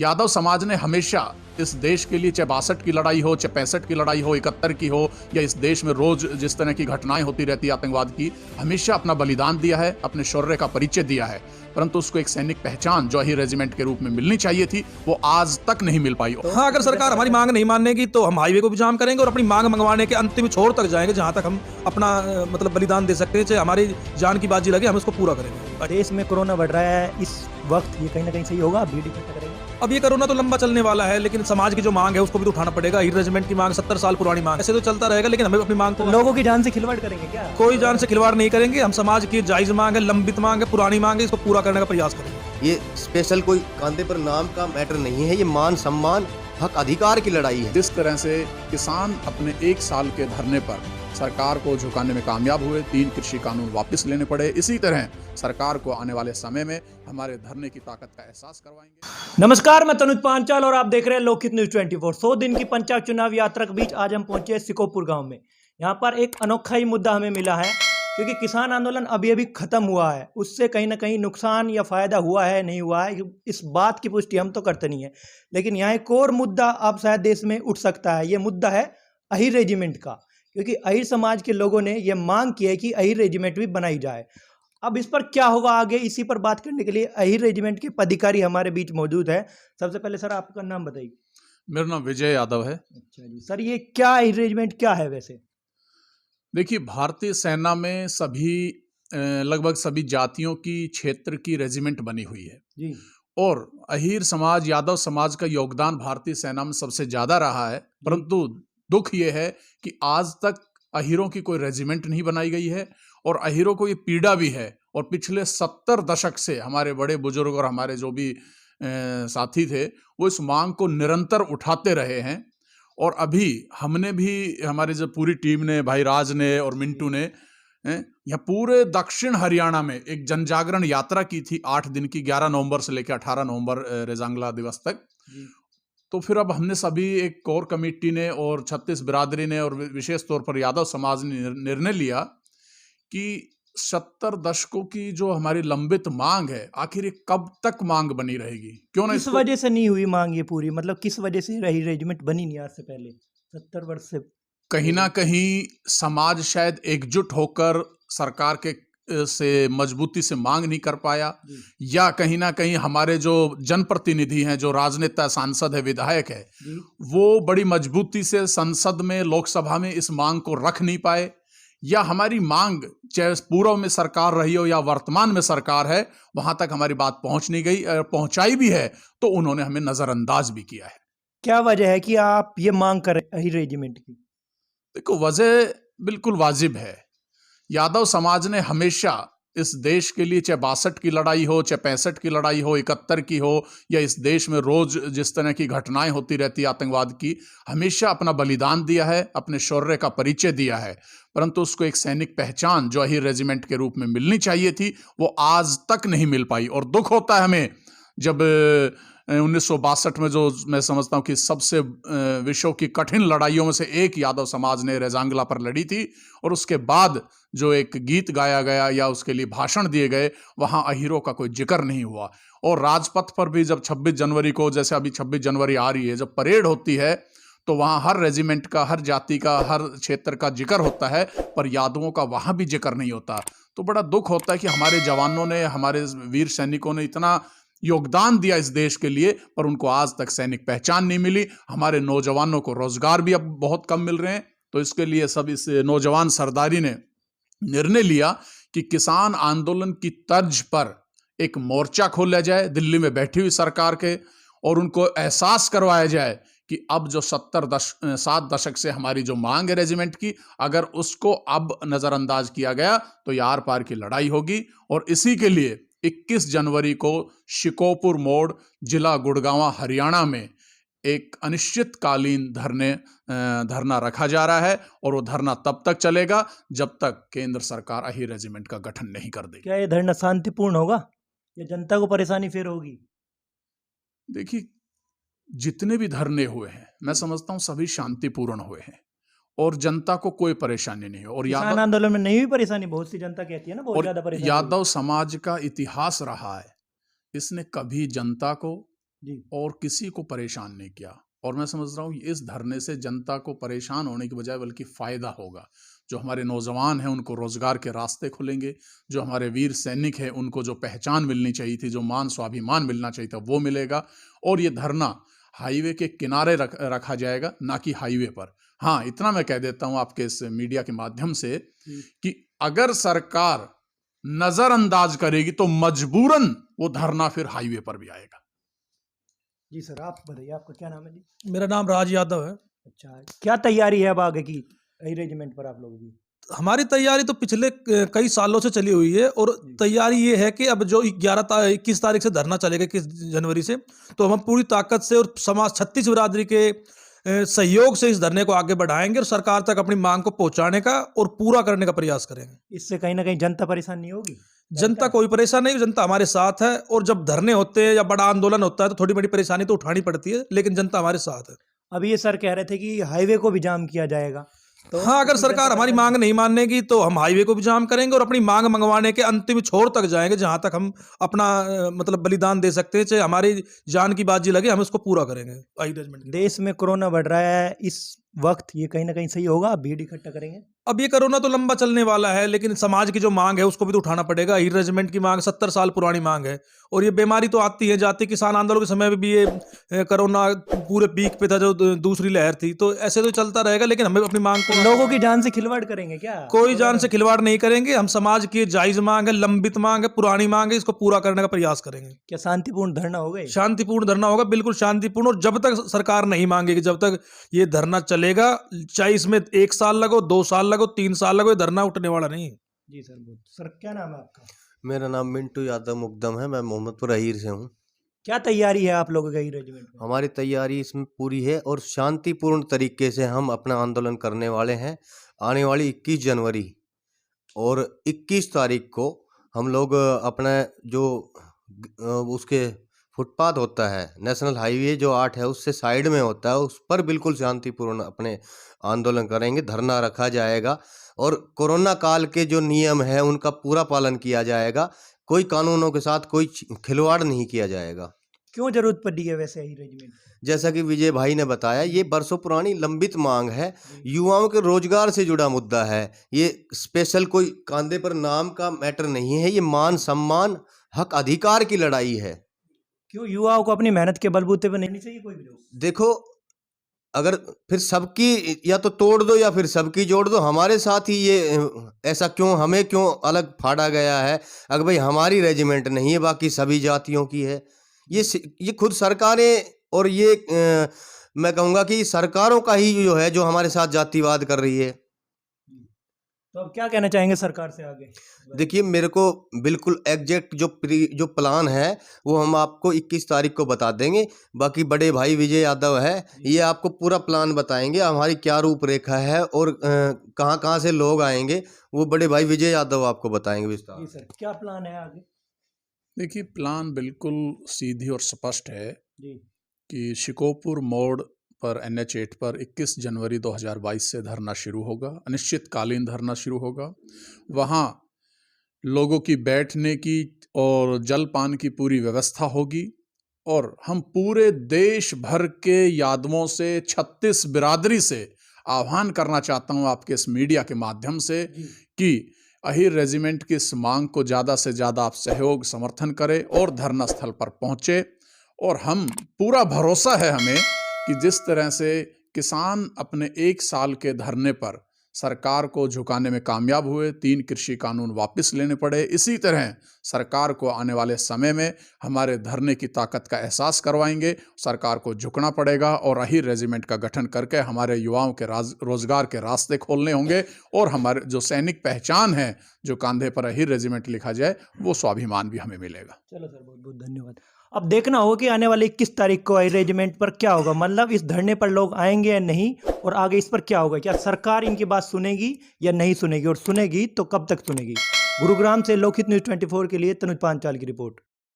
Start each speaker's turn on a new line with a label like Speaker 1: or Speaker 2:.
Speaker 1: यादव समाज ने हमेशा इस देश के लिए, चाहे 62 की लड़ाई हो, चाहे 65 की लड़ाई हो, 71 की हो, या इस देश में रोज जिस तरह की घटनाएं होती रहती है आतंकवाद की, हमेशा अपना बलिदान दिया है, अपने शौर्य का परिचय दिया है। परंतु उसको एक सैनिक पहचान जो अहीर रेजिमेंट के रूप में मिलनी चाहिए थी, वो आज तक नहीं मिल पाई।
Speaker 2: हाँ, अगर सरकार हमारी मांग नहीं मानेगी तो हम हाईवे को भी जाम करेंगे और अपनी मांग मंगवाने के अंतिम छोर तक जाएंगे, जहां तक हम अपना मतलब बलिदान दे सकते हैं। चाहे हमारी जान की बाजी लगे, हम उसको पूरा करेंगे।
Speaker 3: देश में कोरोना बढ़ रहा है, इस वक्त ये कहीं ना कहीं सही होगा, भीड़ इकट्ठा करेंगे।
Speaker 2: अब ये कोरोना तो लंबा चलने वाला है, लेकिन समाज की जो मांग है उसको भी तो उठाना पड़ेगा। अहीर रेजिमेंट की मांग 70 साल पुरानी मांग, ऐसे तो चलता रहेगा, लेकिन हमें अपनी मांग को
Speaker 3: लोगों की जान से खिलवाड़ करेंगे क्या?
Speaker 2: कोई जान से खिलवाड़ नहीं करेंगे। हम समाज की जायज मांग है, लंबित मांग है, पुरानी मांग है, इसको पूरा करने का प्रयास करेंगे।
Speaker 4: ये स्पेशल कोई कांधे पर नाम का मैटर नहीं है, ये मान सम्मान हक अधिकार की लड़ाई है।
Speaker 1: जिस तरह से किसान अपने 1 साल के धरने पर सरकार को झुकाने में कामयाब हुए, 3 कृषि कानून वापस लेने पड़े, इसी तरह सरकार को आने वाले समय में हमारे धरने की ताकत का एहसास करवाएंगे।
Speaker 3: नमस्कार, मैं तनुज पांचाल और आप देख रहे हैं लोकहित न्यूज 24। 100 दिन की पंचायत चुनाव यात्रा के बीच आज हम पहुंचे सिकोपुर गांव में। यहाँ पर एक अनोखा ही मुद्दा हमें मिला है, क्योंकि किसान आंदोलन अभी अभी खत्म हुआ है। उससे कहीं ना कहीं नुकसान या फायदा हुआ है, नहीं हुआ है, इस बात की पुष्टि हम तो करते नहीं है। लेकिन यहाँ एक और मुद्दा अब शायद देश में उठ सकता है। ये मुद्दा है अहीर रेजिमेंट का, क्योंकि अहीर समाज के लोगों ने ये मांग की है कि अहीर रेजिमेंट भी बनाई जाए। अब इस पर क्या होगा आगे, इसी पर बात करने के लिए अहीर रेजिमेंट के पदाधिकारी हमारे बीच मौजूद है। सबसे पहले सर, आपका नाम बताइए।
Speaker 1: मेरा नाम विजय यादव है।
Speaker 3: अच्छा जी सर, ये क्या अहीर रेजिमेंट क्या है वैसे?
Speaker 1: देखिए, भारतीय सेना में लगभग सभी जातियों की, क्षेत्र की रेजिमेंट बनी हुई है
Speaker 3: जी।
Speaker 1: और अहीर समाज, यादव समाज का योगदान भारतीय सेना में सबसे ज्यादा रहा है। परंतु दुख ये है कि आज तक अहीरों की कोई रेजिमेंट नहीं बनाई गई है और अहीरों को ये पीड़ा भी है। और पिछले 70 दशक से हमारे बड़े बुजुर्ग और हमारे जो भी साथी थे, वो इस मांग को निरंतर उठाते रहे हैं। और अभी हमने भी, हमारे जो पूरी टीम ने, भाई राज ने और मिंटू ने यह पूरे दक्षिण हरियाणा में एक जनजागरण यात्रा की थी 8 दिन की, 11 नवंबर से लेकर 18 नवंबर रेजांगला दिवस तक। तो फिर अब हमने सभी, एक कोर कमेटी ने और 36 बिरादरी ने और विशेष तौर पर यादव समाज ने निर्णय लिया कि 70 दशकों की जो हमारी लंबित मांग है, आखिर ये कब तक मांग बनी रहेगी? क्यों ना
Speaker 3: किस वजह से नहीं हुई मांग ये पूरी? मतलब किस वजह से अहीर रेजिमेंट बनी नहीं आज से पहले 70 वर्ष से?
Speaker 1: कहीं ना कहीं समाज शायद एकजुट होकर सरकार के से मजबूती से मांग नहीं कर पाया, या कहीं ना कहीं हमारे जो जनप्रतिनिधि हैं, जो राजनेता, सांसद है, विधायक है, वो बड़ी मजबूती से संसद में, लोकसभा में इस मांग को रख नहीं पाए, या हमारी मांग चाहे पूर्व में सरकार रही हो या वर्तमान में सरकार है, वहां तक हमारी बात पहुंच नहीं गई। पहुंचाई भी है तो उन्होंने हमें नजरअंदाज भी किया है।
Speaker 3: क्या वजह है कि आप ये मांग कर रहे अहीर रेजिमेंट की?
Speaker 1: देखो, वजह बिल्कुल वाजिब है। यादव समाज ने हमेशा इस देश के लिए, चाहे 62 की लड़ाई हो, चाहे 65 की लड़ाई हो, 71 की हो, या इस देश में रोज जिस तरह की घटनाएं होती रहती है आतंकवाद की, हमेशा अपना बलिदान दिया है, अपने शौर्य का परिचय दिया है। परंतु उसको एक सैनिक पहचान जो अहीर रेजिमेंट के रूप में मिलनी चाहिए थी, वो आज तक नहीं मिल पाई। और दुख होता है हमें, जब 1962 में, जो मैं समझता हूँ कि सबसे विश्व की कठिन लड़ाइयों में से एक यादव समाज ने रेजांगला पर लड़ी थी, और उसके बाद जो एक गीत गाया गया या उसके लिए भाषण दिए गए, वहाँ अहीरों का कोई जिक्र नहीं हुआ। और राजपथ पर भी जब 26 जनवरी को, जैसे अभी 26 जनवरी आ रही है, जब परेड होती है, तो वहाँ हर रेजिमेंट का, हर जाति का, हर क्षेत्र का जिक्र होता है, पर यादवों का वहाँ भी जिक्र नहीं होता। तो बड़ा दुख होता है कि हमारे जवानों ने, हमारे वीर सैनिकों ने इतना योगदान दिया इस देश के लिए, पर उनको आज तक सैनिक पहचान नहीं मिली। हमारे नौजवानों को रोजगार भी अब बहुत कम मिल रहे हैं। तो इसके लिए सब इस नौजवान सरदारी ने निर्णय लिया कि किसान आंदोलन की तर्ज पर एक मोर्चा खोला जाए दिल्ली में बैठी हुई सरकार के, और उनको एहसास करवाया जाए कि अब जो 7 दशक से हमारी जो मांग है रेजिमेंट की, अगर उसको अब नजरअंदाज किया गया तो ये आर पार की लड़ाई होगी। और इसी के लिए 21 जनवरी को शिकोपुर मोड़, जिला गुड़गांव, हरियाणा में एक अनिश्चितकालीन धरना रखा जा रहा है। और वो धरना तब तक चलेगा जब तक केंद्र सरकार अहीर रेजिमेंट का गठन नहीं कर देगी।
Speaker 3: क्या ये धरना शांतिपूर्ण होगा या जनता को परेशानी फिर होगी?
Speaker 1: देखिए, जितने भी धरने हुए हैं, मैं समझता हूं सभी शांतिपूर्ण हुए हैं और जनता को कोई परेशानी नहीं हो। और
Speaker 3: किसान आंदोलन में नहीं हुई परेशानी? बहुत सी जनता कहती है ना, बहुत ज्यादा परेशानी।
Speaker 1: यादव समाज का इतिहास रहा है, इसने कभी जनता को,
Speaker 3: जी
Speaker 1: और किसी को परेशान नहीं किया। और मैं समझ रहा हूँ इस धरने से जनता को परेशान होने की बजाय बल्कि फ़ायदा होगा। जो हमारे नौजवान हैं उनको रोज़गार के रास्ते खुलेंगे, जो हमारे वीर सैनिक हैं उनको जो पहचान मिलनी चाहिए थी, जो मान स्वाभिमान मिलना चाहिए था वो मिलेगा। और ये धरना हाईवे के किनारे रखा जाएगा, ना कि हाईवे पर। हाँ, इतना मैं कह देता हूँ आपके इस मीडिया के माध्यम से कि अगर सरकार नज़रअंदाज करेगी तो मजबूरन वो धरना फिर हाईवे पर भी आएगा।
Speaker 3: जी सर, आप बताइए, आपका क्या नाम है जी?
Speaker 2: मेरा नाम राज यादव है।
Speaker 3: अच्छा, क्या तैयारी है अब आगे की कई रेजिमेंट पर आप लोगों की?
Speaker 2: हमारी तैयारी तो पिछले कई सालों से चली हुई है और तैयारी ये है कि अब जो 21 तारीख से धरना चलेगा 21 जनवरी से, तो हम पूरी ताकत से और समाज 36 बिरादरी के सहयोग से इस धरने को आगे बढ़ाएंगे और सरकार तक अपनी मांग को पहुंचाने का और पूरा करने का प्रयास करेंगे।
Speaker 3: इससे कहीं ना कहीं जनता परेशान नहीं होगी?
Speaker 2: जनता कोई परेशान नहीं, जनता हमारे साथ है। और जब धरने होते हैं या बड़ा आंदोलन होता है तो थोड़ी बड़ी परेशानी तो उठानी पड़ती है, लेकिन जनता हमारे साथ है।
Speaker 3: अभी ये सर कह रहे थे कि हाईवे को भी जाम किया जाएगा, तो
Speaker 2: हाँ, अगर
Speaker 3: उसमें
Speaker 2: सरकार
Speaker 3: जनता
Speaker 2: हमारी मांग नहीं मानेगी तो हम हाईवे को भी जाम करेंगे और अपनी मांग मंगवाने के अंतिम छोर तक जाएंगे, जहां तक हम अपना मतलब बलिदान दे सकते हैं, चाहे हमारी जान की बाजी लगे, हम इसको पूरा करेंगे।
Speaker 3: देश में कोरोना बढ़ रहा है इस वक्त, ये कहीं ना कहीं सही होगा? आप भीड़ इकट्ठा करेंगे?
Speaker 2: अब ये कोरोना तो लंबा चलने वाला है, लेकिन समाज की जो मांग है उसको भी तो उठाना पड़ेगा। हीर रेजिमेंट की मांग 70 साल पुरानी मांग है और ये बीमारी तो आती है जाती। किसान आंदोलन के समय में भी ये कोरोना पूरे पीक पे था, जो दूसरी लहर थी, तो ऐसे तो चलता रहेगा, लेकिन हमें अपनी मांग को
Speaker 3: लोगों की जान से खिलवाड़ करेंगे क्या?
Speaker 2: कोई जान से खिलवाड़ नहीं करेंगे। हम समाज की जायज मांग है, लंबित मांग है, पुरानी मांग है, इसको पूरा करने का प्रयास करेंगे।
Speaker 3: क्या शांतिपूर्ण धरना होगा?
Speaker 2: शांतिपूर्ण धरना होगा, बिल्कुल शांतिपूर्ण। और जब तक सरकार नहीं मांगेगी, जब तक ये धरना चलेगा, चाहे इसमें 1 साल लगो, 2 साल लगो, 3 साल लगो, ये धरना उठने वाला नहीं है।
Speaker 3: जी सर, बहुत सर, क्या नाम है आपका?
Speaker 4: मेरा नाम मिंटू यादव मुकदम है, मैं मोहम्मदपुर अहीर से हूँ।
Speaker 3: क्या तैयारी है आप लोगों की रेजिमेंट में?
Speaker 4: हमारी तैयारी इसमें पूरी है और शांतिपूर्ण तरीके से हम अपना आंदोलन करने वाले हैं। आने वाली 21 जनवरी और 21 तारीख को हम लोग अपना जो उसके फुटपाथ होता है, नेशनल हाईवे जो 8 है उससे साइड में होता है, उस पर बिल्कुल शांतिपूर्ण अपने आंदोलन करेंगे। धरना रखा जाएगा और कोरोना काल के जो नियम है उनका पूरा पालन किया जाएगा। कोई कानूनों के साथ कोई खिलवाड़ नहीं किया जाएगा।
Speaker 3: क्यों जरूरत पड़ी है वैसे ही रेजिमेंट?
Speaker 4: जैसा कि विजय भाई ने बताया, ये बरसों पुरानी लंबित मांग है, युवाओं के रोजगार से जुड़ा मुद्दा है। ये स्पेशल कोई कांधे पर नाम का मैटर नहीं है, ये मान सम्मान हक अधिकार की लड़ाई है।
Speaker 3: क्यों युवाओं को अपनी मेहनत के बलबूते पर नहीं चाहिए कोई भी लोग?
Speaker 4: देखो, अगर फिर सबकी या तो तोड़ दो या फिर सबकी जोड़ दो। हमारे साथ ही ये ऐसा क्यों, हमें क्यों अलग फाड़ा गया है? अगर भाई हमारी रेजिमेंट नहीं है, बाकी सभी जातियों की है। ये खुद सरकारें और ये मैं कहूँगा कि सरकारों का ही जो है, जो हमारे साथ जातिवाद कर रही है।
Speaker 3: तो अब क्या कहना चाहेंगे सरकार से आगे?
Speaker 4: देखिए, मेरे को बिल्कुल एग्जैक्ट जो प्लान है वो हम आपको 21 तारीख को बता देंगे। बाकी बड़े भाई विजय यादव है, ये आपको पूरा प्लान बताएंगे, हमारी क्या रूपरेखा है और कहाँ कहाँ से लोग आएंगे, वो बड़े भाई विजय यादव आपको बताएंगे विस्तार।
Speaker 3: जी सर, क्या प्लान है आगे?
Speaker 1: देखिए, प्लान बिल्कुल सीधी और स्पष्ट है
Speaker 3: जी
Speaker 1: कि शिकोपुर मोड़ पर NH8 पर 21 जनवरी 2022 से धरना शुरू होगा। अनिश्चितकालीन धरना शुरू होगा। वहाँ लोगों की बैठने की और जलपान की पूरी व्यवस्था होगी और हम पूरे देश भर के यादवों से 36 बिरादरी से आह्वान करना चाहता हूँ आपके इस मीडिया के माध्यम से कि अहीर रेजिमेंट की इस मांग को ज़्यादा से ज़्यादा आप सहयोग समर्थन करें और धरना स्थल पर पहुँचे। और हम पूरा भरोसा है हमें कि जिस तरह से किसान अपने 1 साल के धरने पर सरकार को झुकाने में कामयाब हुए, 3 कृषि कानून वापस लेने पड़े, इसी तरह सरकार को आने वाले समय में हमारे धरने की ताकत का एहसास करवाएंगे। सरकार को झुकना पड़ेगा और अहीर रेजिमेंट का गठन करके हमारे युवाओं के रोजगार के रास्ते खोलने होंगे और हमारे जो सैनिक पहचान है, जो कांधे पर अहीर रेजिमेंट लिखा जाए, वो स्वाभिमान भी हमें मिलेगा।
Speaker 3: चलो सर, बहुत बहुत धन्यवाद। अब देखना होगा कि आने वाले 21 तारीख को रेजिमेंट पर क्या होगा, मतलब इस धरने पर लोग आएंगे या नहीं, और आगे इस पर क्या होगा, क्या सरकार इनकी बात सुनेगी या नहीं सुनेगी, और सुनेगी तो कब तक सुनेगी। गुरुग्राम से लोकहित न्यूज़ 24 के लिए तनुज पांचाल की रिपोर्ट।